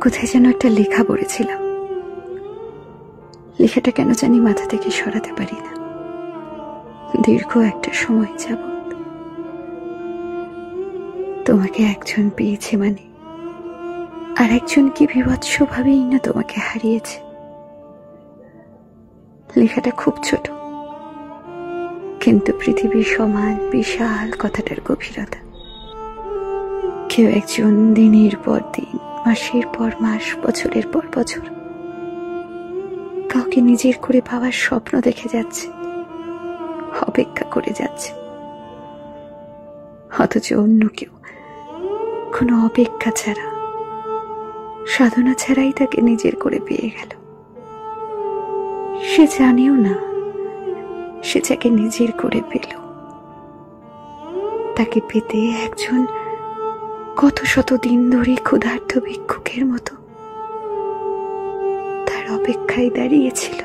কোথায় যেন একটা লেখা পড়েছিলাম, লেখাটা কেন জানি মাথা থেকে সরাতে পারি না। দীর্ঘ একটা সময় যাবত তোমাকে একজন পেয়েছে মানে আর একজন কি বিভৎস ভাবেই না তোমাকে হারিয়েছে। লেখাটা খুব ছোট, কিন্তু পৃথিবীর সমান বিশাল কথাটার গভীরতা। কেউ একজন দিনের পর দিন, মাসের পর মাস, বছরের পর বছর কাউকে নিজের করে পাওয়ার স্বপ্ন দেখে যাচ্ছে, অপেক্ষা করে যাচ্ছে, অথচ অন্য কেউ কোনো অপেক্ষা ছাড়া, সাধনা ছাড়াই তাকে নিজের করে পেয়ে গেল। সে জানেও না সে যাকে নিজের করে পেল, তাকে পেতে একজন কত শত দিন ধরে ক্ষুধার্ত ভিক্ষুকের মতো তার অপেক্ষায় দাঁড়িয়েছিল।